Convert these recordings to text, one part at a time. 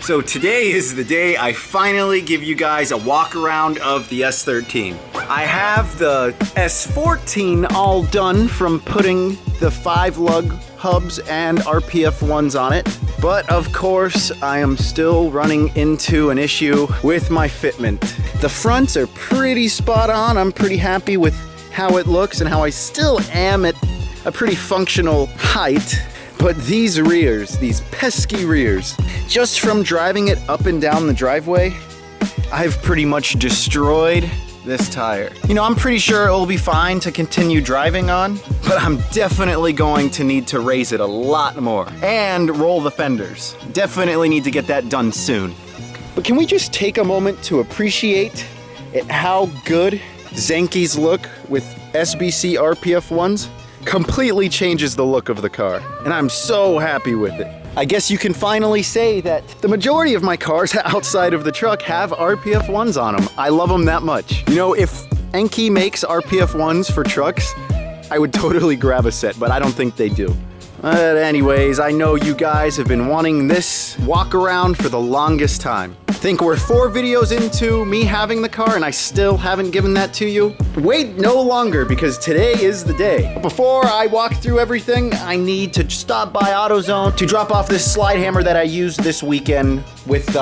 So today is the day I finally give you guys a walk around of the S13. I have the S14 all done from putting the 5-lug hubs and RPF1s on it. But of course, I am still running into an issue with my fitment. The fronts are pretty spot on. I'm pretty happy with how it looks and how I still am at a pretty functional height. But these rears, these pesky rears, just from driving it up and down the driveway, I've pretty much destroyed this tire. You know, I'm pretty sure it'll be fine to continue driving on, but I'm definitely going to need to raise it a lot more and roll the fenders. Definitely need to get that done soon. But can we just take a moment to appreciate how good Zenke's look with SBC RPF1s? Completely changes the look of the car, and I'm so happy with it. I guess you can finally say that the majority of my cars outside of the truck have RPF1s on them. I love them that much. You know, if Enki makes RPF1s for trucks, I would totally grab a set, but I don't think they do. But anyways, I know you guys have been wanting this walk around for the longest time. I think we're 4 videos into me having the car and I still haven't given that to you. Wait no longer, because today is the day. But before I walk through everything, I need to stop by AutoZone to drop off this slide hammer that I used this weekend with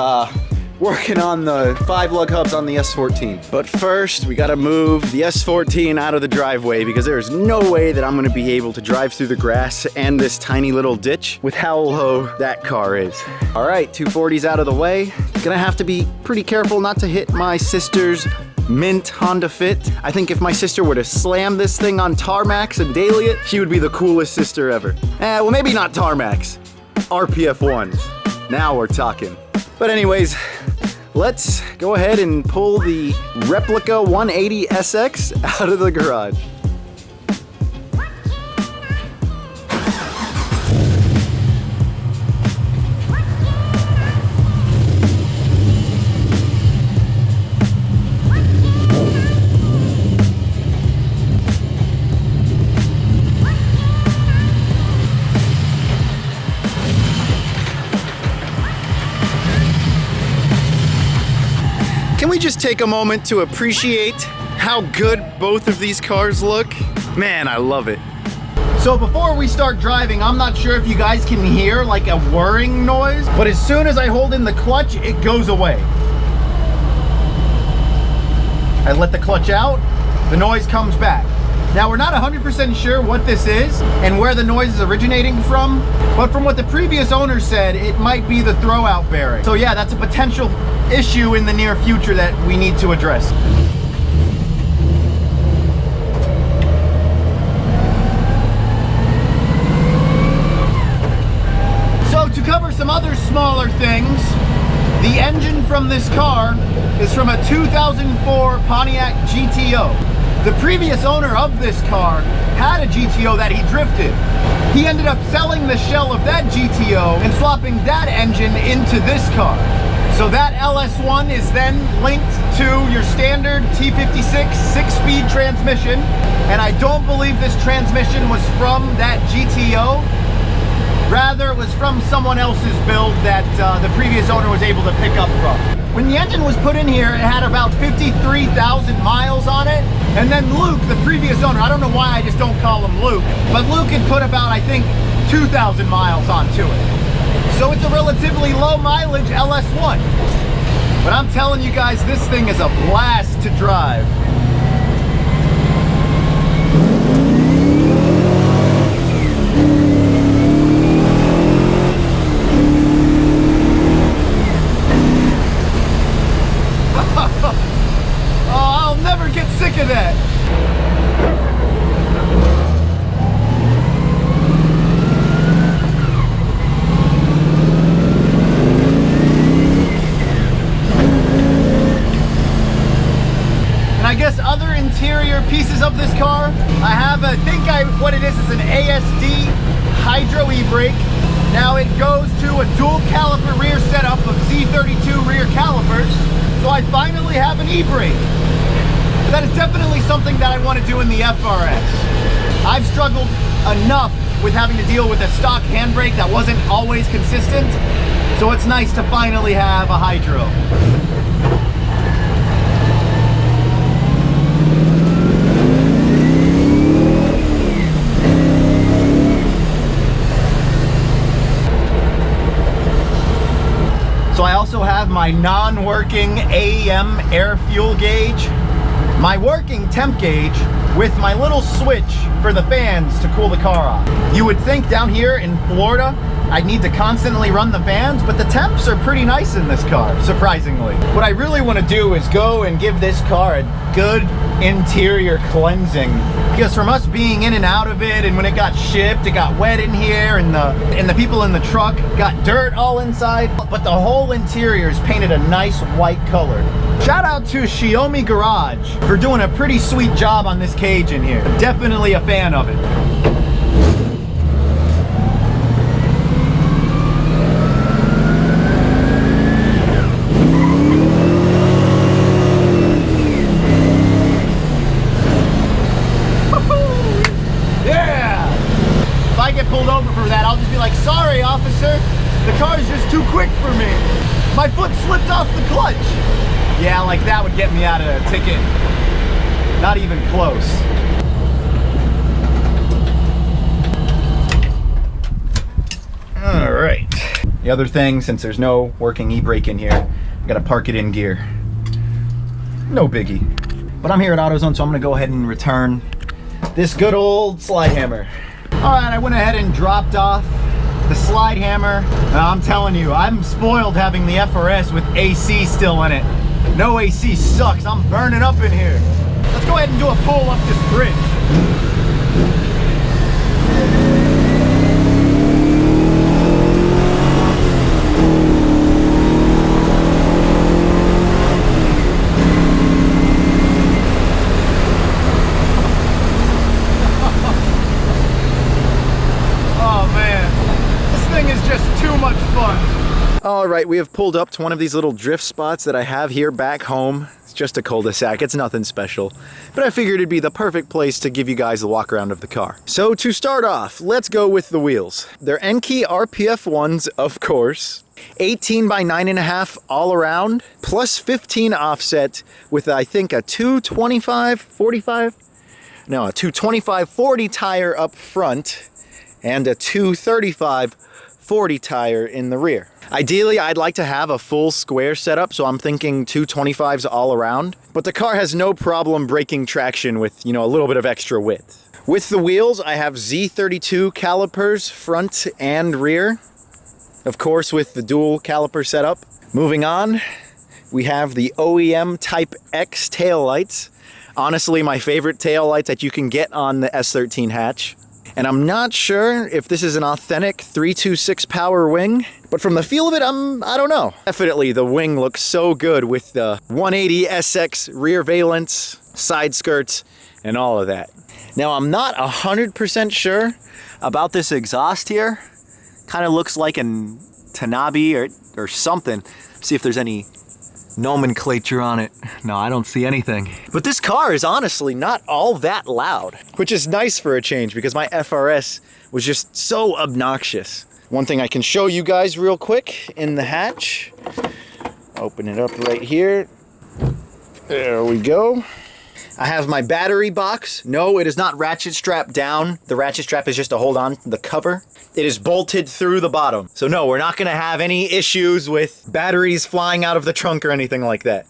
working on the 5-lug hubs on the S14. But first, we gotta move the S14 out of the driveway because there's no way that I'm gonna be able to drive through the grass and this tiny little ditch with how low that car is. All right, 240's out of the way. Gonna have to be pretty careful not to hit my sister's mint Honda Fit. I think if my sister were to slam this thing on tarmacs and daily it, she would be the coolest sister ever. Well, maybe not tarmacs, RPF1s. Now we're talking. But anyways, let's go ahead and pull the replica 180 SX out of the garage. Can we just take a moment to appreciate how good both of these cars look? Man, I love it. So before we start driving, I'm not sure if you guys can hear like a whirring noise, but as soon as I hold in the clutch, it goes away. I let the clutch out, the noise comes back. Now we're not 100% sure what this is and where the noise is originating from, but from what the previous owner said, it might be the throwout bearing. So yeah, that's a potential issue in the near future that we need to address. So to cover some other smaller things, the engine from this car is from a 2004 Pontiac GTO. The previous owner of this car had a GTO that he drifted. He ended up selling the shell of that GTO and swapping that engine into this car. So that LS1 is then linked to your standard T56 6-speed transmission, and I don't believe this transmission was from that GTO. Rather, it was from someone else's build that the previous owner was able to pick up from. When the engine was put in here, it had about 53,000 miles on it. And then Luke, the previous owner, I don't know why I just don't call him Luke, but Luke had put about, I think, 2,000 miles onto it. So it's a relatively low mileage LS1. But I'm telling you guys, this thing is a blast to drive. Sick of that. And I guess other interior pieces of this car, what it is an ASD hydro e-brake. Now it goes to a dual caliper rear setup of Z32 rear calipers. So I finally have an e-brake. That is definitely something that I want to do in the FRS. I've struggled enough with having to deal with a stock handbrake that wasn't always consistent. So it's nice to finally have a hydro. So I also have my non-working AEM air fuel gauge, my working temp gauge with my little switch for the fans to cool the car off. You would think down here in Florida, I'd need to constantly run the fans, but the temps are pretty nice in this car, surprisingly. What I really want to do is go and give this car a good interior cleansing. Because from us being in and out of it, and when it got shipped, it got wet in here, and the people in the truck got dirt all inside. But the whole interior is painted a nice white color. Shout out to Xiaomi Garage for doing a pretty sweet job on this cage in here. Definitely a fan of it. Pulled over for that, I'll just be like, sorry officer, the car is just too quick for me. My foot slipped off the clutch. Yeah, like that would get me out of a ticket. Not even close. All right. The other thing, since there's no working e-brake in here, I gotta park it in gear. No biggie. But I'm here at AutoZone, so I'm gonna go ahead and return this good old slide hammer. All right, I went ahead and dropped off the slide hammer. I'm telling you, I'm spoiled having the FRS with AC still in it. No AC sucks, I'm burning up in here. Let's go ahead and do a pull up this bridge. All right, we have pulled up to one of these little drift spots that I have here back home. It's just a cul-de-sac, it's nothing special. But I figured it'd be the perfect place to give you guys the walk around of the car. So to start off, let's go with the wheels. They're Enkei RPF ones, of course. 18 by 9.5 all around, plus 15 offset with I think a 225/40 tire up front and a 235/40 tire in the rear. Ideally, I'd like to have a full square setup, so I'm thinking 225s all around, but the car has no problem breaking traction with, you know, a little bit of extra width. With the wheels, I have Z32 calipers, front and rear, of course with the dual caliper setup. Moving on, we have the OEM Type X taillights. Honestly, my favorite taillights that you can get on the S13 hatch. And I'm not sure if this is an authentic 326 power wing, but from the feel of it, I don't know. Definitely the wing looks so good with the 180 SX rear valence, side skirts, and all of that. Now I'm not 100% sure about this exhaust here. Kind of looks like an Tanabe or something. See if there's any nomenclature on it. No, I don't see anything. But this car is honestly not all that loud, which is nice for a change because my FRS was just so obnoxious. One thing I can show you guys real quick in the hatch. Open it up right here. There we go. I have my battery box. No, it is not ratchet strapped down. The ratchet strap is just to hold on to the cover. It is bolted through the bottom. So no, we're not gonna have any issues with batteries flying out of the trunk or anything like that.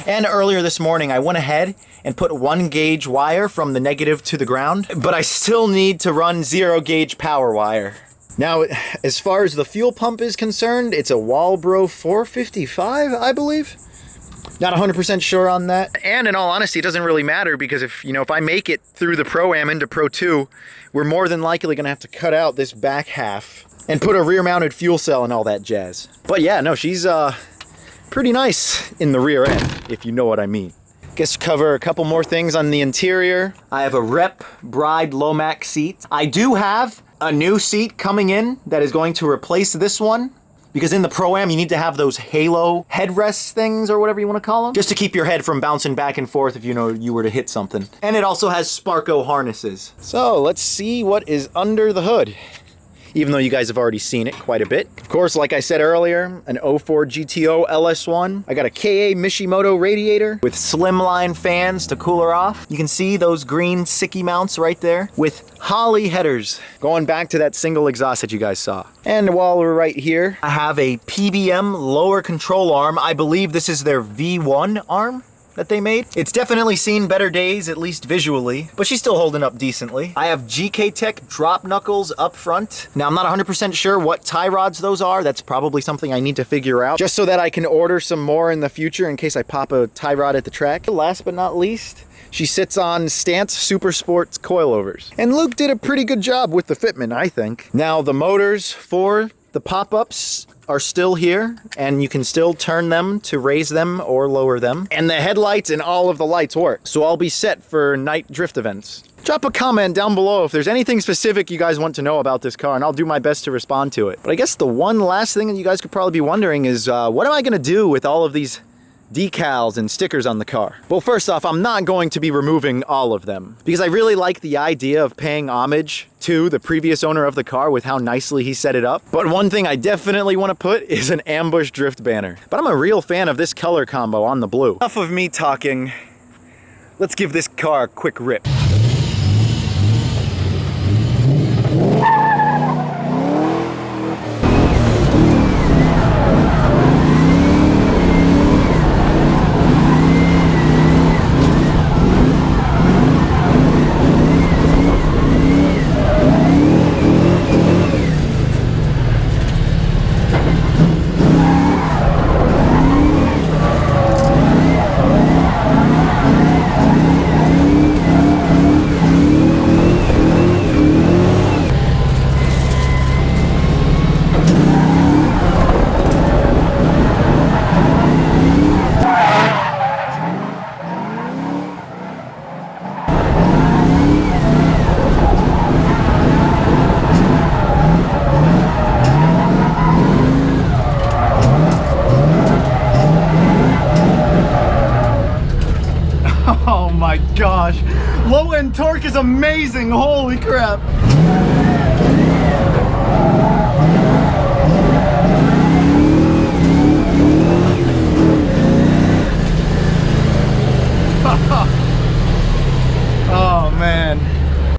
And earlier this morning, I went ahead and put 1 gauge wire from the negative to the ground, but I still need to run 0 gauge power wire. Now, as far as the fuel pump is concerned, it's a Walbro 455, I believe. Not 100% sure on that. And in all honesty, it doesn't really matter because if I make it through the Pro-Am into Pro 2, we're more than likely gonna have to cut out this back half and put a rear mounted fuel cell and all that jazz. But yeah, no, she's pretty nice in the rear end, if you know what I mean. Guess cover a couple more things on the interior. I have a Rep Bride Lomax seat. I do have a new seat coming in that is going to replace this one. because in the Pro-Am you need to have those halo headrest things or whatever you want to call them, just to keep your head from bouncing back and forth if you know you were to hit something. And it also has Sparco harnesses. So let's see what is under the hood, even though you guys have already seen it quite a bit. Of course, like I said earlier, an 04 GTO LS1. I got a KA Mishimoto radiator with slimline fans to cool her off. You can see those green Sicky mounts right there with Holley headers, going back to that single exhaust that you guys saw. And while we're right here, I have a PBM lower control arm. I believe this is their V1 arm that they made. It's definitely seen better days, at least visually, but she's still holding up decently. I have GK Tech drop knuckles up front. Now, I'm not 100% sure what tie rods those are. That's probably something I need to figure out, just so that I can order some more in the future in case I pop a tie rod at the track. Last but not least, she sits on Stance Super Sports coilovers. And Luke did a pretty good job with the fitment, I think. Now, the motors for the pop-ups are still here, and you can still turn them to raise them or lower them. And the headlights and all of the lights work. So I'll be set for night drift events. Drop a comment down below if there's anything specific you guys want to know about this car, and I'll do my best to respond to it. But I guess the one last thing that you guys could probably be wondering is, what am I gonna do with all of these decals and stickers on the car? Well, first off, I'm not going to be removing all of them because I really like the idea of paying homage to the previous owner of the car with how nicely he set it up. But one thing I definitely want to put is an ambush drift banner. But I'm a real fan of this color combo on the blue. Enough of me talking. Let's give this car a quick rip. Oh my gosh, low end torque is amazing, holy crap. Oh man,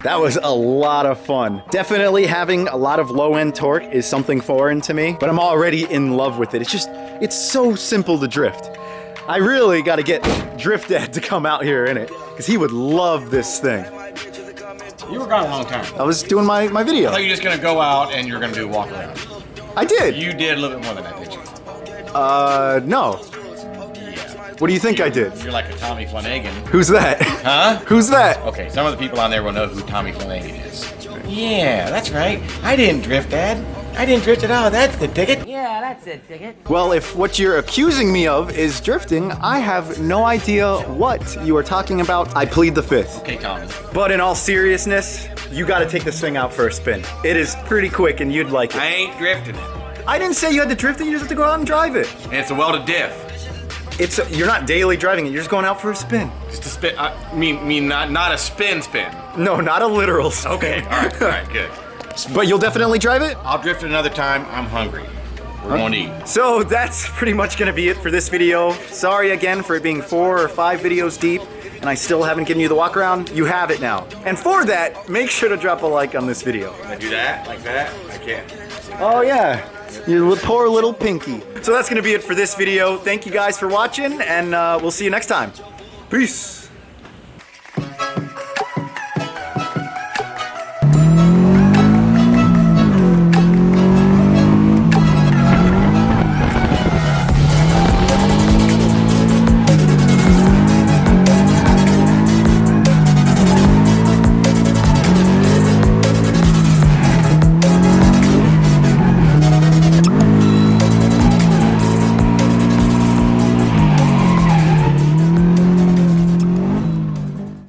that was a lot of fun. Definitely having a lot of low end torque is something foreign to me, but I'm already in love with it. It's so simple to drift. I really got to get Drift Dad to come out here in it, because he would love this thing. You were gone a long time. I was doing my video. I thought you were just going to go out and you're going to do a walk around. I did. You did a little bit more than that, did you? No. Yeah. What do you think I did? You're like a Tommy Flanagan. Who's that? Huh? Who's that? Okay, some of the people on there will know who Tommy Flanagan is. Yeah, that's right. I didn't drift, Dad. I didn't drift at all. That's the ticket. Yeah, that's it, ticket. Well, if what you're accusing me of is drifting, I have no idea what you are talking about. I plead the fifth. Okay, Tommy. But in all seriousness, you got to take this thing out for a spin. It is pretty quick and you'd like it. I ain't drifting it. I didn't say you had to drift it, you just have to go out and drive it. And it's a welded diff. You're not daily driving it, you're just going out for a spin. Just a spin. Not a spin. No, not a literal spin. Okay, all right, good. But you'll definitely drive it? I'll drift it another time. I'm hungry. We're gonna eat. So that's pretty much gonna be it for this video. Sorry again for it being 4 or 5 videos deep, and I still haven't given you the walk around. You have it now. And for that, make sure to drop a like on this video. Can I do that? Like that? I can't. Oh yeah, your poor little pinky. So that's gonna be it for this video. Thank you guys for watching, and we'll see you next time. Peace.